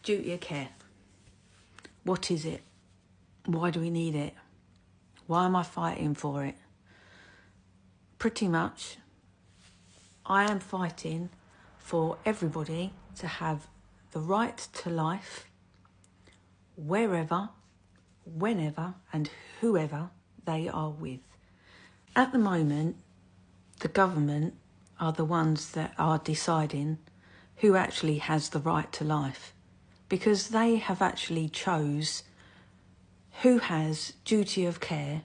duty of care. What is it? Why do we need it? Why am I fighting for it? Pretty much, I am fighting for everybody to have the right to life wherever, whenever and whoever they are with. At the moment, the government are the ones that are deciding who actually has the right to life, because they have actually chose who has duty of care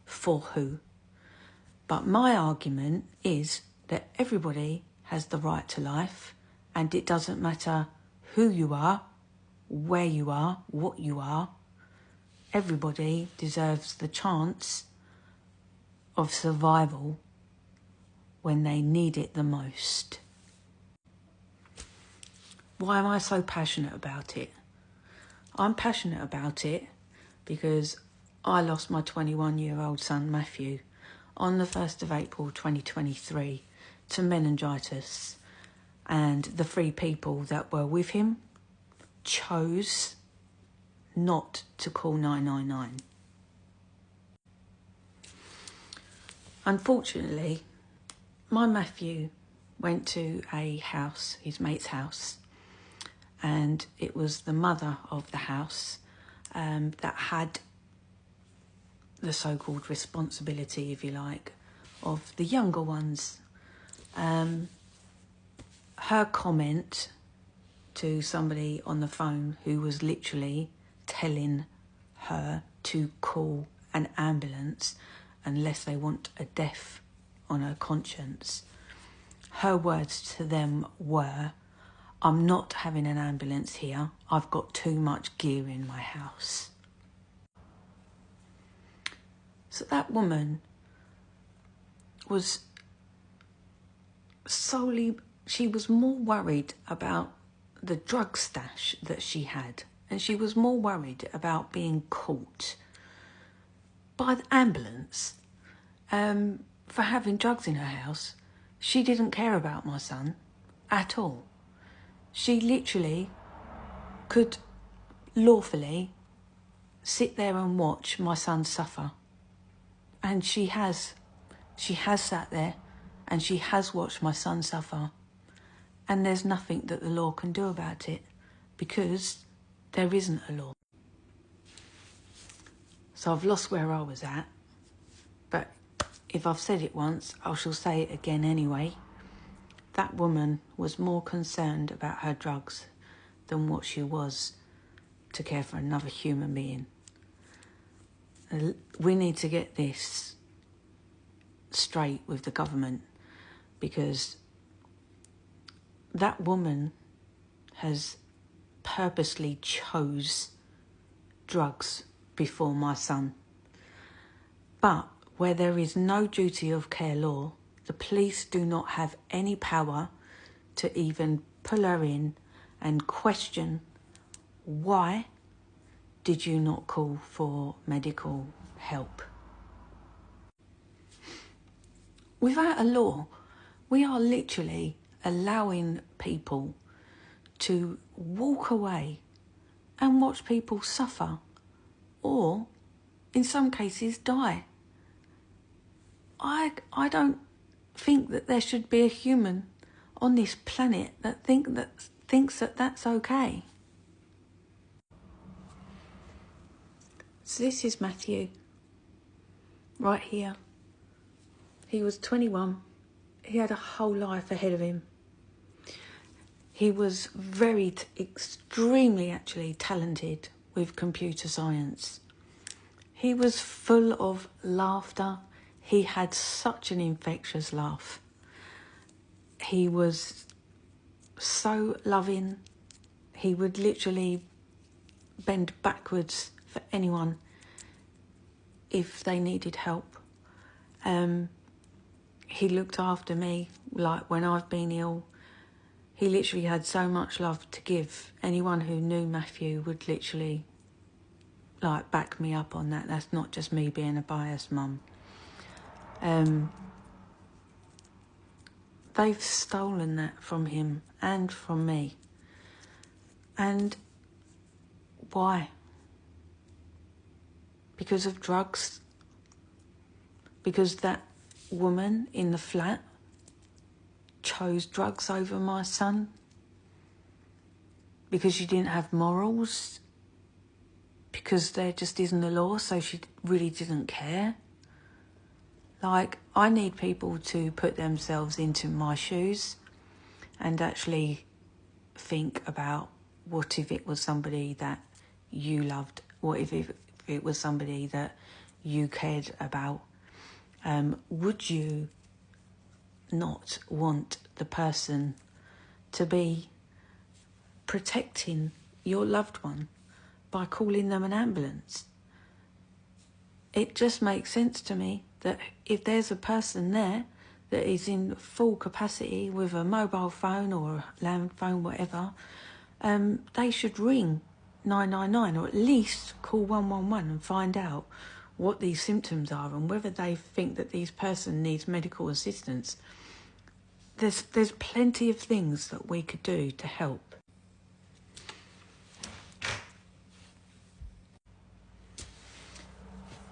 for who. But my argument is that everybody has the right to life, and it doesn't matter who you are, where you are, what you are. Everybody deserves the chance of survival when they need it the most. Why am I so passionate about it? I'm passionate about it because I lost my 21-year-old son Matthew on the 1st of April 2023 to meningitis, and the 3 people that were with him chose not to call 999. Unfortunately, my Matthew went to a house, his mate's house, and it was the mother of the house that had the so-called responsibility, if you like, of the younger ones. Her comment to somebody on the phone who was literally telling her to call an ambulance unless they want a death on her conscience, her words to them were, "I'm not having an ambulance here. I've got too much gear in my house." So that woman was she was more worried about the drug stash that she had, and she was more worried about being caught by the ambulance for having drugs in her house. She didn't care about my son at all. She literally could lawfully sit there and watch my son suffer. And she has sat there and she has watched my son suffer. And there's nothing that the law can do about it because there isn't a law. So I've lost where I was at. But if I've said it once, I shall say it again anyway. That woman was more concerned about her drugs than what she was to care for another human being. We need to get this straight with the government, because that woman has purposely chose drugs before my son. But where there is no duty of care law, the police do not have any power to even pull her in and question, why did you not call for medical help? Without a law, we are literally allowing people to walk away and watch people suffer, or in some cases die. I don't think that there should be a human on this planet that thinks that that's okay. So this is Matthew, right here. He was 21. He had a whole life ahead of him. He was extremely actually talented with computer science. He was full of laughter. He had such an infectious laugh. He was so loving. He would literally bend backwards for anyone if they needed help. He looked after me, like when I've been ill. He literally had so much love to give. Anyone who knew Matthew would literally back me up on that. That's not just me being a biased mum. They've stolen that from him and from me. And Why? Because of drugs? Because that woman in the flat chose drugs over my son? Because she didn't have morals? Because there just isn't a law, so she really didn't care? Like, I need people to put themselves into my shoes and actually think about, what if it was somebody that you loved? What if it was somebody that you cared about? Would you not want the person to be protecting your loved one by calling them an ambulance? It just makes sense to me that if there's a person there that is in full capacity with a mobile phone or a land phone, whatever, they should ring 999 or at least call 111 and find out what these symptoms are and whether they think that this person needs medical assistance. There's plenty of things that we could do to help.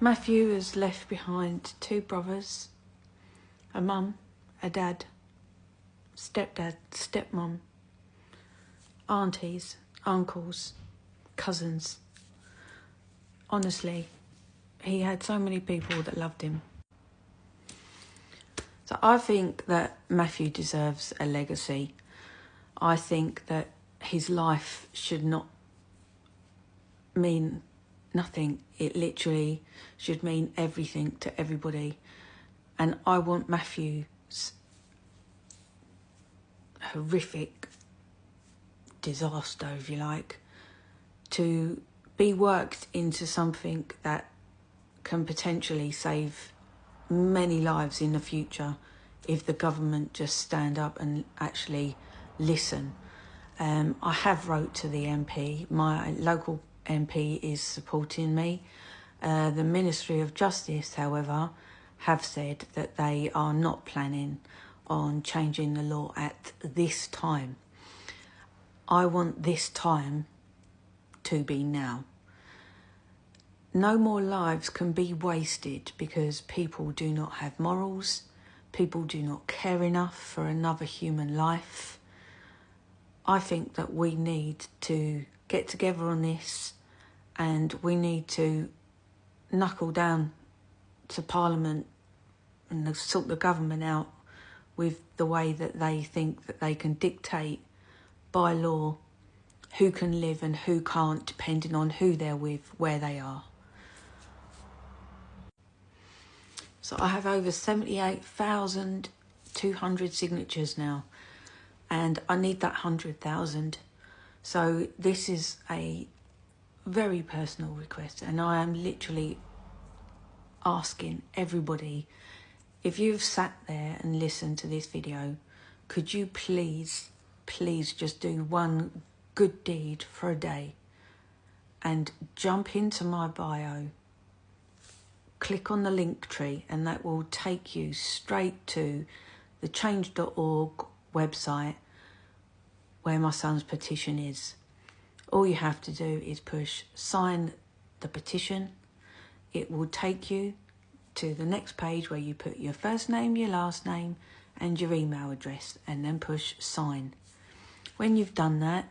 Matthew has left behind 2 brothers, a mum, a dad, stepdad, stepmum, aunties, uncles, cousins. Honestly, he had so many people that loved him. So I think that Matthew deserves a legacy. I think that his life should not mean nothing. It literally should mean everything to everybody. And I want Matthew's horrific disaster, if you like, to be worked into something that can potentially save many lives in the future if the government just stand up and actually listen. I have wrote to the MP. My local MP is supporting me. The Ministry of Justice, however, have said that they are not planning on changing the law at this time. I want this time to be now. No more lives can be wasted because people do not have morals, people do not care enough for another human life. I think that we need to get together on this and we need to knuckle down to Parliament and sort the government out with the way that they think that they can dictate by law who can live and who can't, depending on who they're with, where they are. So I have over 78,200 signatures now, and I need that 100,000. So this is a very personal request, and I am literally asking everybody, if you've sat there and listened to this video, could you please just do one good deed for a day and jump into my bio, click on the link tree, and that will take you straight to the change.org website where my son's petition is. All you have to do is push sign the petition. It will take you to the next page where you put your first name, your last name and your email address, and then push sign. When you've done that,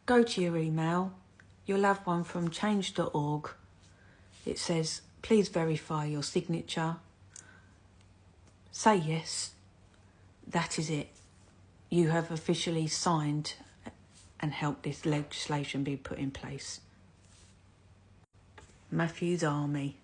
go to your email. You'll have one from change.org. It says, please verify your signature. Say yes. That is it. You have officially signed and helped this legislation be put in place. Matthew's Army.